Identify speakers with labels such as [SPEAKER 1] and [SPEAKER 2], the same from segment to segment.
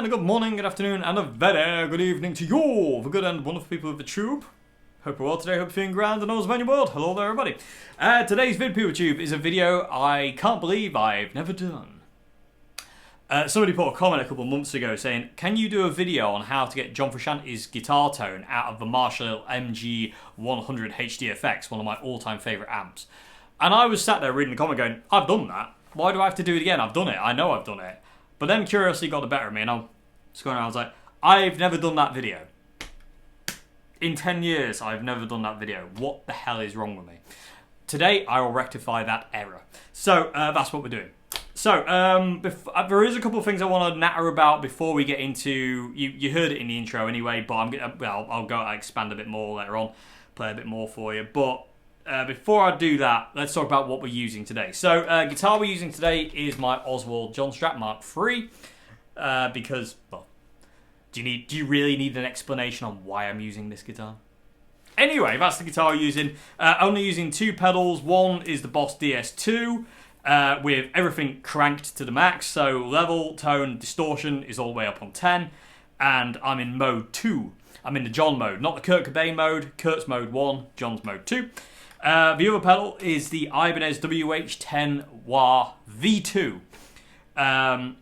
[SPEAKER 1] Good morning, good afternoon, and a very good evening to you, the good and wonderful people of the tube. Hope you're well today, hope you're feeling grand and all's well in your world. Hello there, everybody. Today's video tube is a video I can't believe I've never done. Somebody put a comment a couple of months ago saying, can you do a video on how to get John Frusciante's guitar tone out of the Marshall MG100 HDFX, one of my all-time favourite amps? And I was sat there reading the comment going, I've done that. Why do I have to do it again? I've done it. I know I've done it. But then curiosity got the better of me and I was going around, I was like, I've never done that video. In 10 years, I've never done that video. What the hell is wrong with me? Today, I will rectify that error. So, that's what we're doing. So, there is a couple of things I want to natter about before we get into... You heard it in the intro anyway, but I'll expand a bit more later on, play a bit more for you. But before I do that, let's talk about what we're using today. So, guitar we're using today is my Oswald John Strat Mark III, because, well, do you really need an explanation on why I'm using this guitar? Anyway, that's the guitar we're using. Only using 2 pedals. One is the Boss DS2, with everything cranked to the max, so level, tone, distortion is all the way up on 10, and I'm in mode 2. I'm in the John mode, not the Kurt Cobain mode. Kurt's mode 1, John's mode 2. The other pedal is the Ibanez WH10 Wah V2, and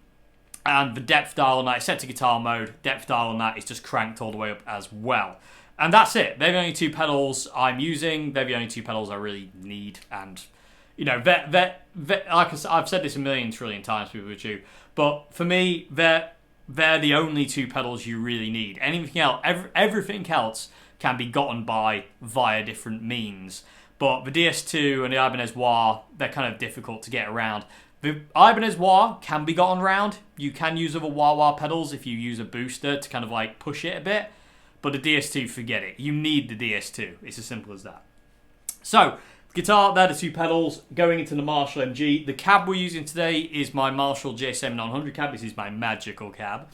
[SPEAKER 1] the depth dial on that is set to guitar mode. Depth dial on that is just cranked all the way up as well. And that's it. They're the only 2 pedals I'm using. They're the only 2 pedals I really need, and... You know, I've said this a million trillion times with you, but for me, they're the only 2 pedals you really need. Anything else, everything else can be gotten by via different means. But the DS2 and the Ibanez Wah, they're kind of difficult to get around. The Ibanez Wah can be gotten around. You can use other wah-wah pedals if you use a booster to kind of like push it a bit. But the DS2, forget it. You need the DS2. It's as simple as that. So... Guitar, they're the 2 pedals going into the Marshall MG. The cab we're using today is my Marshall JSM 900 cab. This is my magical cab.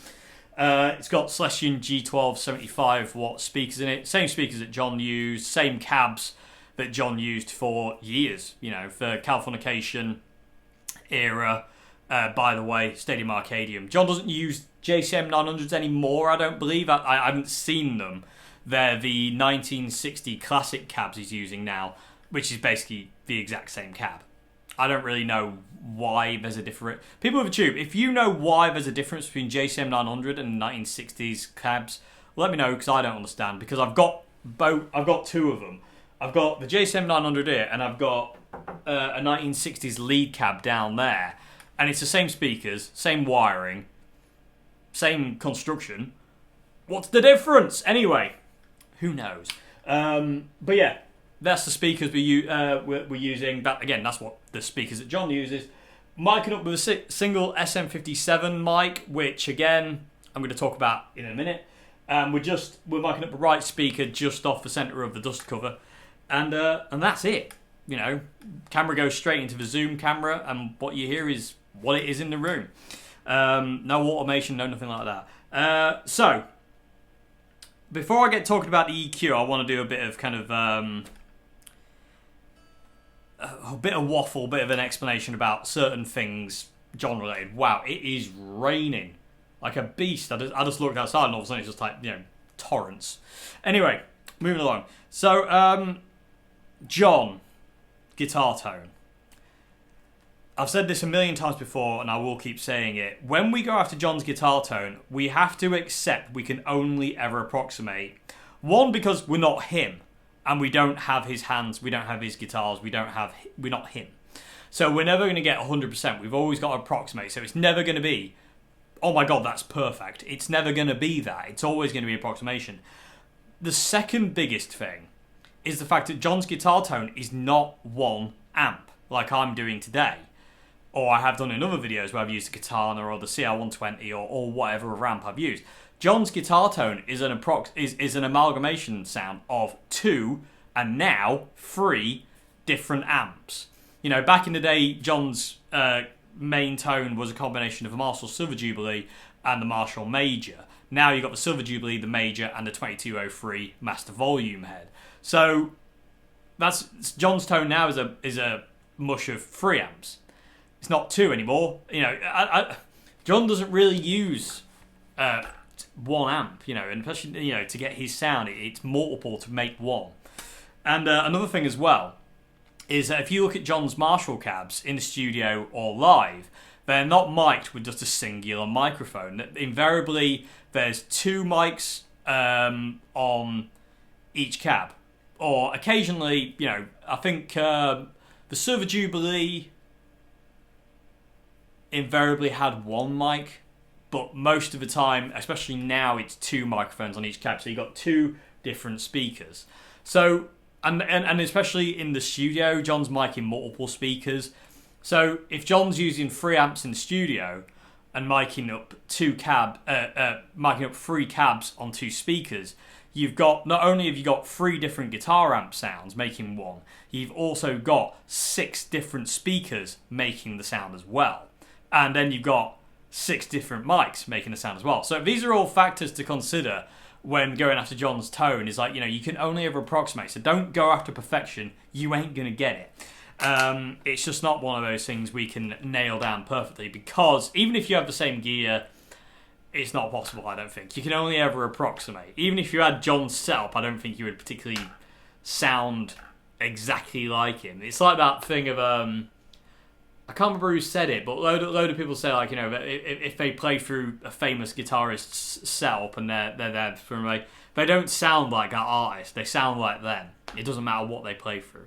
[SPEAKER 1] It's got Celestion G12 75 watt speakers in it. Same speakers that John used. Same cabs that John used for years. You know, for Californication era. By the way, Stadium Arcadium. John doesn't use JSM 900s anymore, I don't believe. I haven't seen them. They're the 1960 classic cabs he's using now, which is basically the exact same cab. I don't really know why there's a difference. People with a tube, if you know why there's a difference between JCM 900 and 1960s cabs, let me know, because I don't understand. Because I've got 2 of them. I've got the JCM 900 here, and I've got a 1960s lead cab down there. And it's the same speakers, same wiring, same construction. What's the difference? Anyway, who knows? But yeah. That's the speakers we're using. That's what the speakers that John uses. Miking up with a single SM57 mic, which again I'm going to talk about in a minute. We're miking up the right speaker just off the centre of the dust cover, and that's it. You know, camera goes straight into the zoom camera, and what you hear is what it is in the room. No automation, no nothing like that. So before I get talking about the EQ, I want to do a bit of kind of. A bit of waffle, bit of an explanation about certain things John related. Wow, it is raining like a beast. I just looked outside and all of a sudden it's just like, you know, torrents. Anyway, moving along. So, John, guitar tone. I've said this a million times before and I will keep saying it. When we go after John's guitar tone, we have to accept we can only ever approximate. One, because we're not him. And we don't have his hands, we don't have his guitars, we're not him. So we're never going to get 100%. We've always got to approximate. So it's never going to be, oh my God, that's perfect. It's never going to be that. It's always going to be approximation. The second biggest thing is the fact that John's guitar tone is not 1 amp, like I'm doing today. Or I have done in other videos where I've used a Katana or the CR120 or whatever amp I've used. John's guitar tone is an amalgamation sound of 2 and now 3 different amps. You know, back in the day, John's main tone was a combination of the Marshall Silver Jubilee and the Marshall Major. Now you've got the Silver Jubilee, the Major, and the 2203 Master Volume Head. So that's John's tone now is a mush of 3 amps. It's not 2 anymore. You know, John doesn't really use 1 amp, you know, and especially, you know, to get his sound, it's multiple to make 1. And another thing as well is that if you look at John's Marshall cabs in the studio or live, they're not mic'd with just a singular microphone. Invariably, there's 2 mics on each cab. Or occasionally, you know, I think the Silver Jubilee invariably had 1 mic, but most of the time, especially now, it's 2 microphones on each cab, so you've got 2 different speakers. So, and especially in the studio, John's micing multiple speakers, So if John's using 3 amps in the studio and miking up miking up 3 cabs on 2 speakers, you've got, not only have you got 3 different guitar amp sounds making one, you've also got 6 different speakers making the sound as well. And then you've got 6 different mics making the sound as well. So these are all factors to consider when going after John's tone. Is like, you can only ever approximate. So don't go after perfection. You ain't going to get it. It's just not one of those things we can nail down perfectly, because even if you have the same gear, it's not possible, I don't think. You can only ever approximate. Even if you had John's setup, I don't think you would particularly sound exactly like him. It's like that thing of, I can't remember who said it, but a load of people say, like, if they play through a famous guitarist's setup and they're there from, like, they don't sound like that artist, they sound like them. It doesn't matter what they play through.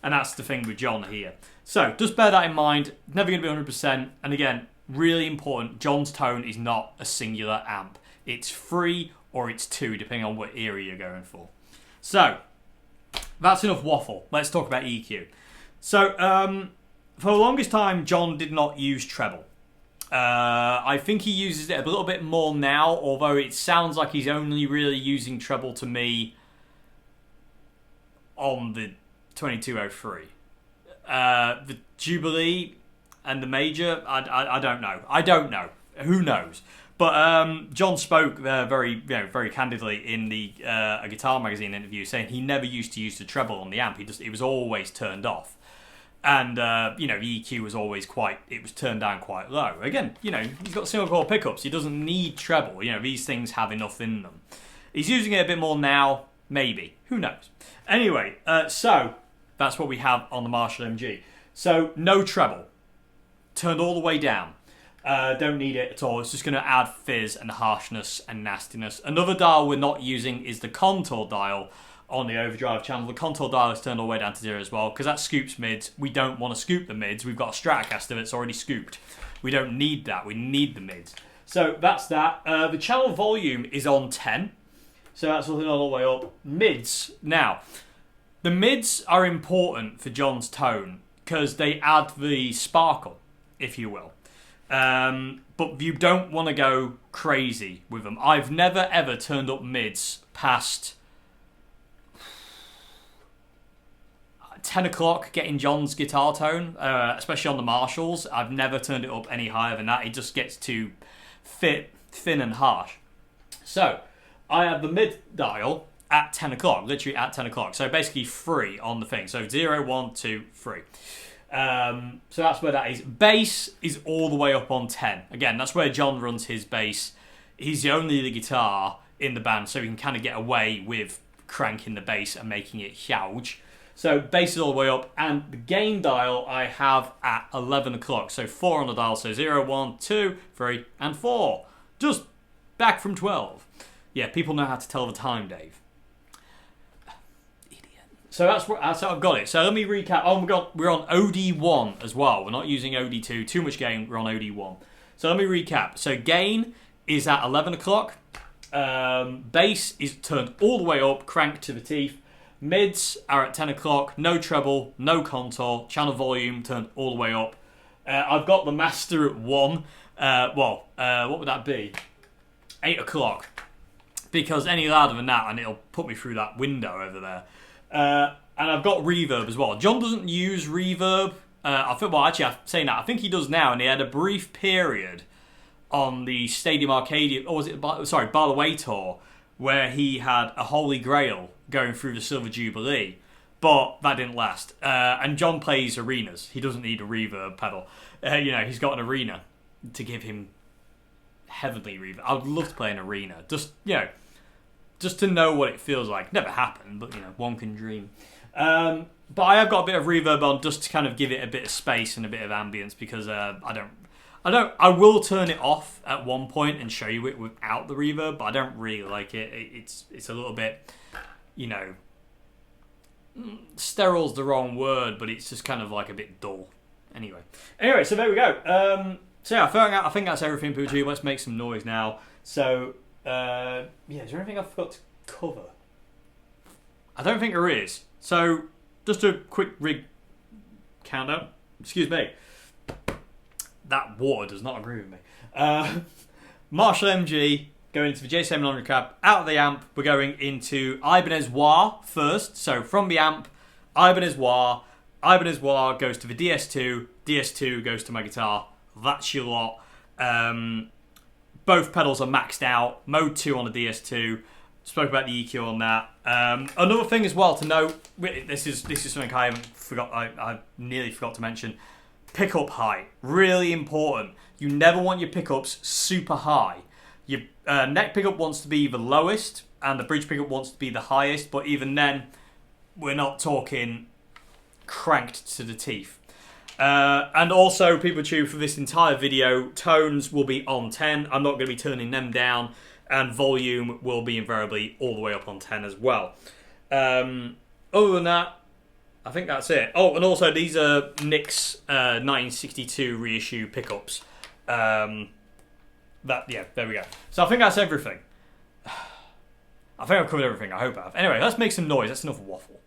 [SPEAKER 1] And that's the thing with John here. So, just bear that in mind. Never going to be 100%. And again, really important, John's tone is not a singular amp. It's 3 or it's 2, depending on what era you're going for. So, that's enough waffle. Let's talk about EQ. So, for the longest time, John did not use treble. I think he uses it a little bit more now, although it sounds like he's only really using treble to me on the 2203. The Jubilee and the Major, I don't know. I don't know. Who knows? But John spoke very candidly in the a Guitar Magazine interview, saying he never used to use the treble on the amp. It was always turned off. And, the EQ was always it was turned down quite low. Again, he's got single coil pickups. He doesn't need treble. These things have enough in them. He's using it a bit more now, maybe. Who knows? Anyway, so that's what we have on the Marshall MG. So, no treble. Turned all the way down. Don't need it at all. It's just going to add fizz and harshness and nastiness. Another dial we're not using is the contour dial on the overdrive channel. The contour dial is turned all the way down to 0 as well, because that scoops mids. We don't want to scoop the mids. We've got a Stratocaster that's already scooped. We don't need that. We need the mids. So that's that. The channel volume is on 10. So that's looking all the way up. Mids. Now, the mids are important for John's tone because they add the sparkle, if you will. But you don't want to go crazy with them. I've never ever turned up mids past 10 o'clock getting John's guitar tone, especially on the Marshalls. I've never turned it up any higher than that. It just gets too thin and harsh. So, I have the mid dial at 10 o'clock, literally at 10 o'clock. So basically 3 on the thing. So 0, 1, 2, 3. So that's where that is. Bass is all the way up on 10. Again, that's where John runs his bass. He's the only guitar in the band, so he can kind of get away with cranking the bass and making it huge. So bass is all the way up, and the gain dial I have at 11 o'clock. So 4 on the dial, so 0, 1, 2, 3, and 4. Just back from 12. Yeah, people know how to tell the time, Dave. Idiot. So that's how I've got it. So let me recap. Oh my god, we're on OD1 as well. We're not using OD2. Too much gain, we're on OD1. So let me recap. So gain is at 11 o'clock. Bass is turned all the way up, cranked to the teeth. Mids are at 10 o'clock, no treble, no contour, channel volume turned all the way up. I've got the master at 1. What would that be? 8 o'clock. Because any louder than that, and it'll put me through that window over there. And I've got reverb as well. John doesn't use reverb. I'm saying that, I think he does now, and he had a brief period on the Stadium Arcadia, or was it, By the Way tour, where he had a Holy Grail going through the Silver Jubilee, but that didn't last. And John plays arenas. He doesn't need a reverb pedal. He's got an arena to give him heavenly reverb. I would love to play an arena. Just to know what it feels like. Never happened, but one can dream. But I have got a bit of reverb on just to kind of give it a bit of space and a bit of ambience, because I will turn it off at one point and show you it without the reverb, but I don't really like it. It's a little bit, sterile's the wrong word, but it's just kind of like a bit dull. Anyway, so there we go. So yeah, I think that's everything, Poochie. Let's make some noise now. So, is there anything I forgot to cover? I don't think there is. So, just a quick rig countdown. Excuse me. That water does not agree with me. Marshall MG, going into the J700 cab. Out of the amp, we're going into Ibanez wah first. So from the amp, Ibanez wah goes to the DS2, DS2 goes to my guitar. That's your lot. Both pedals are maxed out. Mode 2 on the DS2. Spoke about the EQ on that. Another thing as well to note, this is something I nearly forgot to mention. Pickup height, really important. You never want your pickups super high. Your neck pickup wants to be the lowest, and the bridge pickup wants to be the highest. But even then, we're not talking cranked to the teeth. And also, people tune for this entire video, tones will be on 10. I'm not going to be turning them down, and volume will be invariably all the way up on 10 as well. Other than that, I think that's it. Oh, and also these are Nick's 1962 reissue pickups. Yeah, there we go. So I think that's everything. I think I've covered everything. I hope I have. Anyway, let's make some noise. That's enough waffle.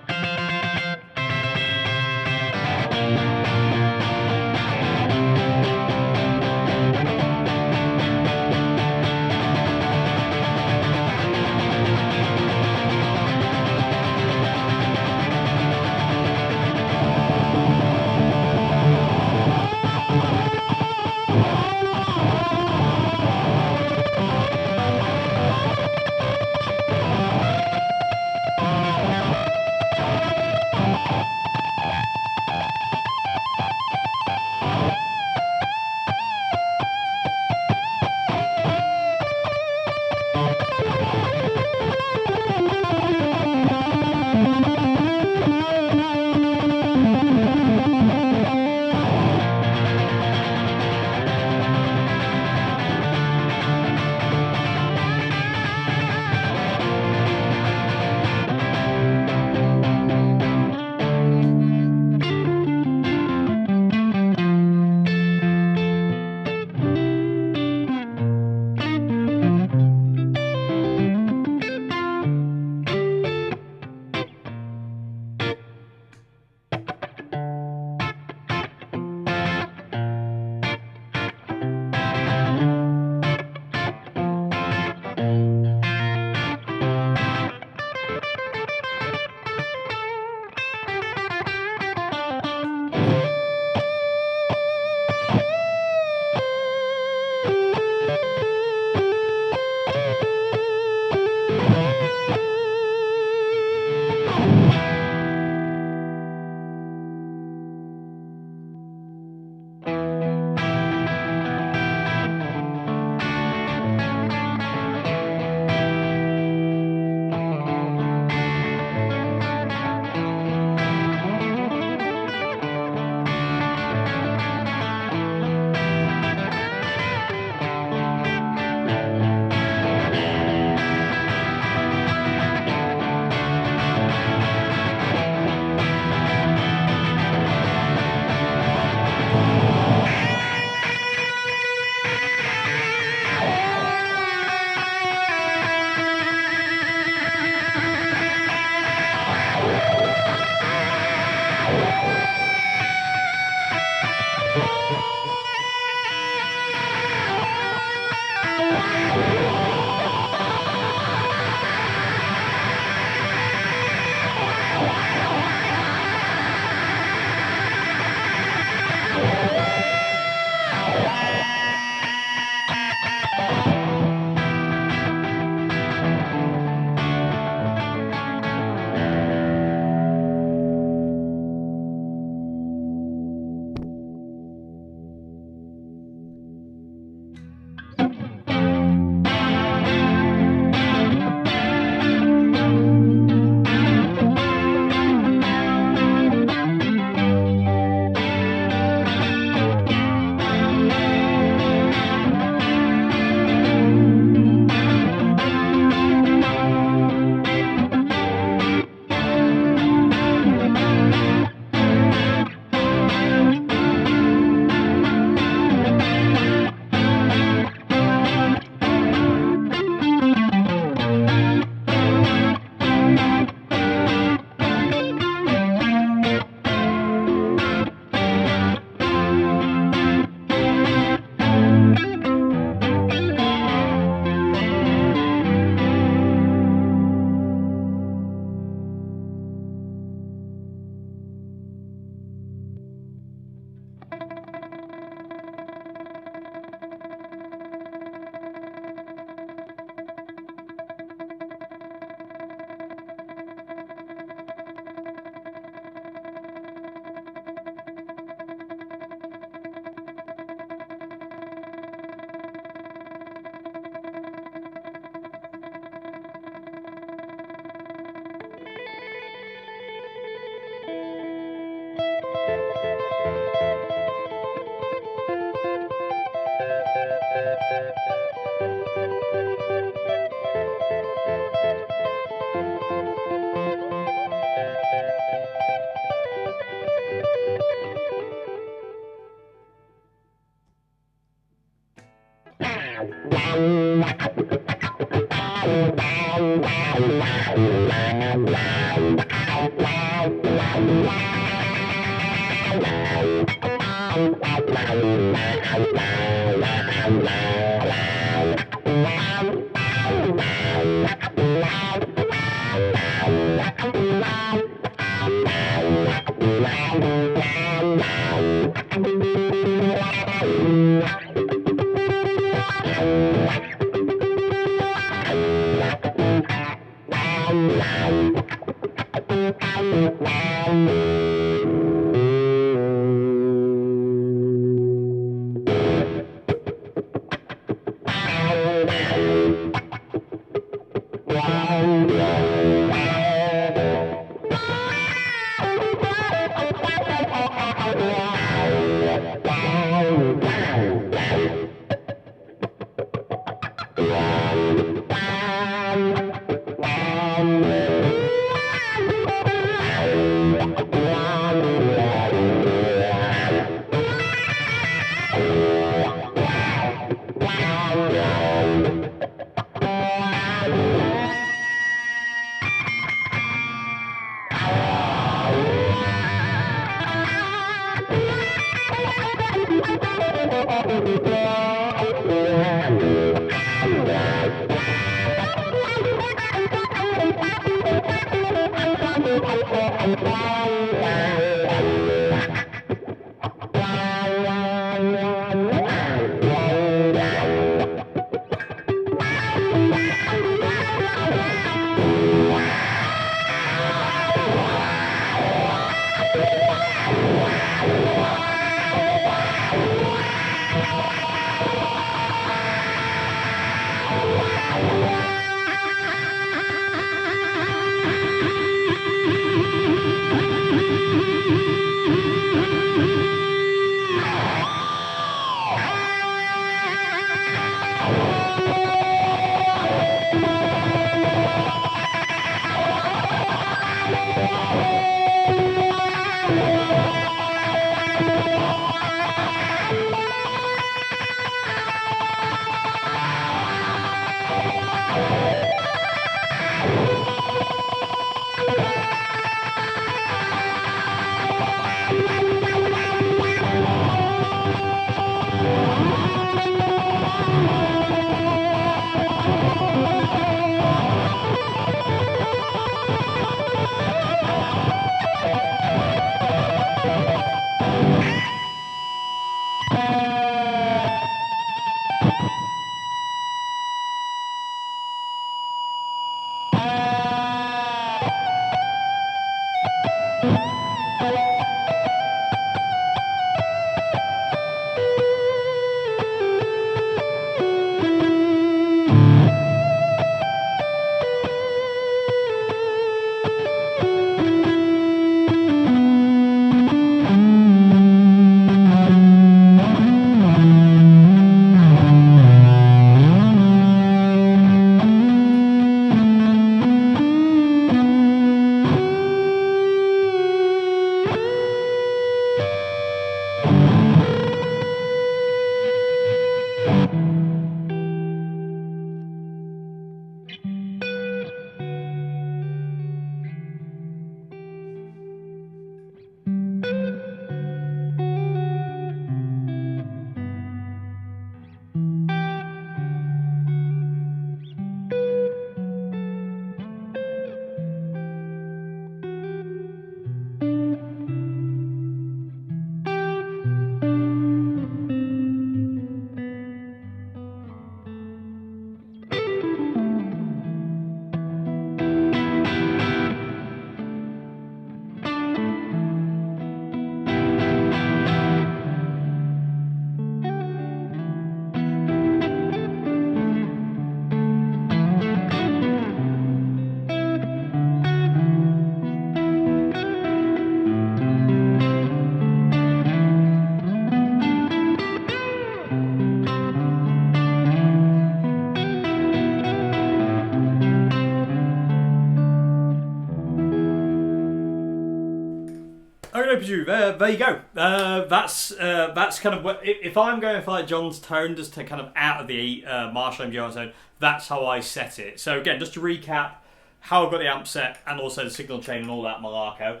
[SPEAKER 1] View. There you go. That's kind of what, if I'm going for like John's tone, just to kind of out of the Marshall MG100 zone, that's how I set it. So again, just to recap how I've got the amp set and also the signal chain and all that malarko.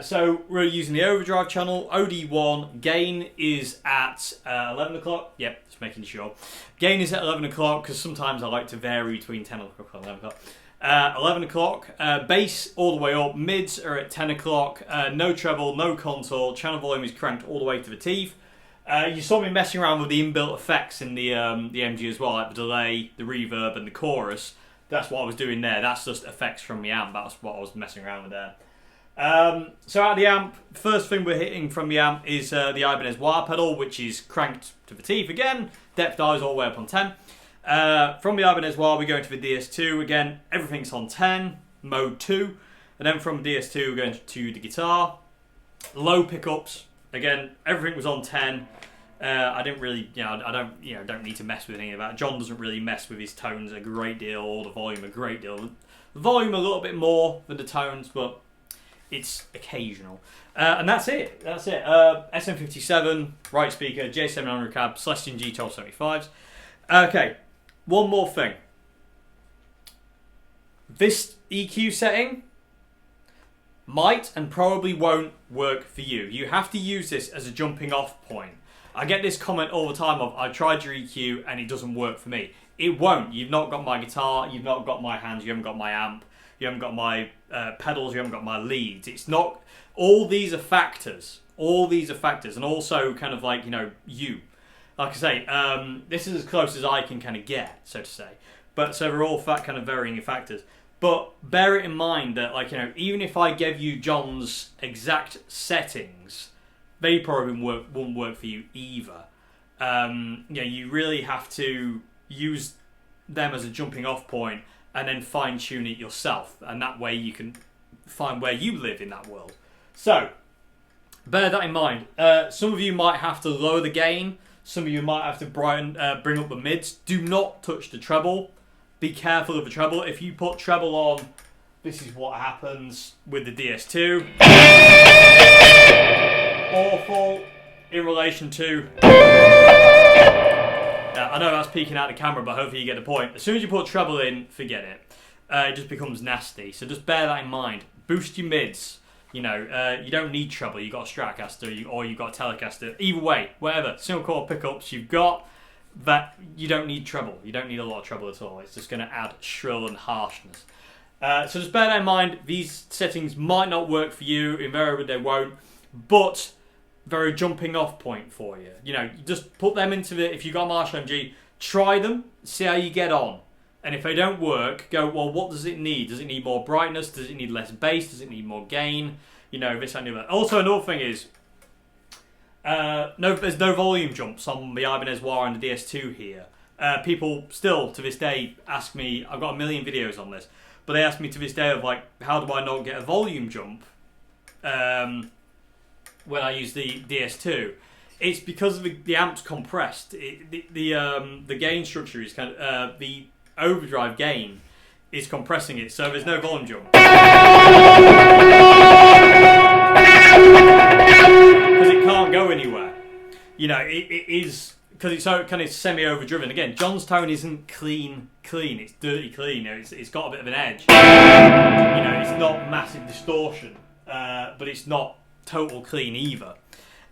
[SPEAKER 1] So we're using the overdrive channel, OD1. Gain is at 11 o'clock. Yep, just making sure. Gain is at 11 o'clock because sometimes I like to vary between 10 o'clock and 11 o'clock. 11 o'clock, bass all the way up, mids are at 10 o'clock, no treble, no contour, channel volume is cranked all the way to the teeth. You saw me messing around with the inbuilt effects in the MG as well, like the delay, the reverb and the chorus. That's what I was doing there, that's just effects from the amp, that's what I was messing around with there. So out of the amp, first thing we're hitting from the amp is the Ibanez wah pedal, which is cranked to the teeth again, depth dies all the way up on 10. From the Ibanez wah we go into the DS2, again everything's on 10, mode 2, and then from DS2 we're going to the guitar, low pickups, again everything was on 10. I didn't really, I don't need to mess with any of that. John doesn't really mess with his tones a great deal, or the volume a great deal. The volume a little bit more than the tones, but it's occasional. And that's it. SM57, right speaker, J700 cab, Celestion G1275s. Okay, one more thing. This EQ setting might and probably won't work for you. You have to use this as a jumping off point. I get this comment all the time of, I tried your EQ and it doesn't work for me. It won't. You've not got my guitar, you've not got my hands, you haven't got my amp, you haven't got my pedals, you haven't got my leads. It's not, all these are factors. And also kind of like, you. Like I say, this is as close as I can kind of get, so to say. But so they're all kind of varying factors. But bear it in mind that, even if I gave you John's exact settings, they probably won't work for you either. You really have to use them as a jumping off point and then fine tune it yourself. And that way you can find where you live in that world. So, bear that in mind. Some of you might have to lower the gain. Some of you might have to bring up the mids. Do not touch the treble. Be careful of the treble. If you put treble on, this is what happens with the DS2. Awful in relation to... I know that's peeking out the camera, but hopefully you get the point. As soon as you put treble in, forget it. It just becomes nasty. So just bear that in mind. Boost your mids. You don't need treble. You've got a Stratocaster or you've got a Telecaster. Either way, whatever. Single coil pickups you've got, that you don't need treble. You don't need a lot of treble at all. It's just going to add shrill and harshness. So just bear that in mind. These settings might not work for you. Invariably they won't. But very jumping off point for you. You just put them into the, if you've got a Marshall MG, try them, see how you get on. And if they don't work, go, well, what does it need? Does it need more brightness? Does it need less bass? Does it need more gain? This and that. Also, another thing is, there's no volume jumps on the Ibanez wah and the DS2 here. People still, to this day, ask me, I've got a million videos on this, but they ask me to this day of how do I not get a volume jump when I use the DS2? It's because the amp's compressed. The gain structure is kind of, the overdrive gain is compressing it, so there's no volume jump. Because it can't go anywhere. It is, because it's so kind of semi-overdriven. Again, John's tone isn't clean. It's dirty clean. It's got a bit of an edge. It's not massive distortion, but it's not total clean either.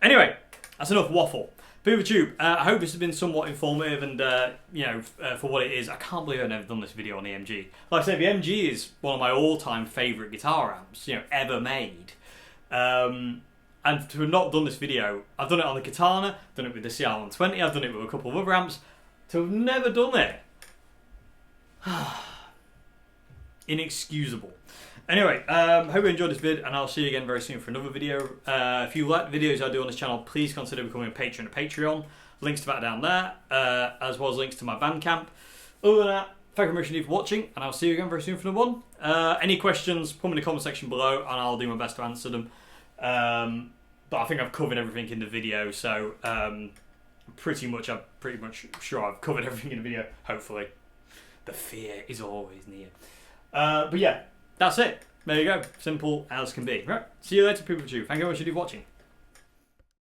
[SPEAKER 1] Anyway, that's enough waffle. PeopleTube, I hope this has been somewhat informative and, for what it is. I can't believe I've never done this video on the MG. Like I said, the MG is one of my all-time favourite guitar amps, ever made. And to have not done this video, I've done it on the Katana, done it with the CR120, I've done it with a couple of other amps. To have never done it, inexcusable. Anyway, hope you enjoyed this vid, and I'll see you again very soon for another video. If you like the videos I do on this channel, please consider becoming a patron at Patreon. Links to that down there, as well as links to my Bandcamp. Other than that, thank you very much for watching, and I'll see you again very soon for another one. Any questions, put them in the comment section below, and I'll do my best to answer them. But I think I've covered everything in the video, so I'm pretty much sure I've covered everything in the video, hopefully. The fear is always near. But yeah. That's it. There you go. Simple as can be. Right. See you later, people. Thank you very much for watching.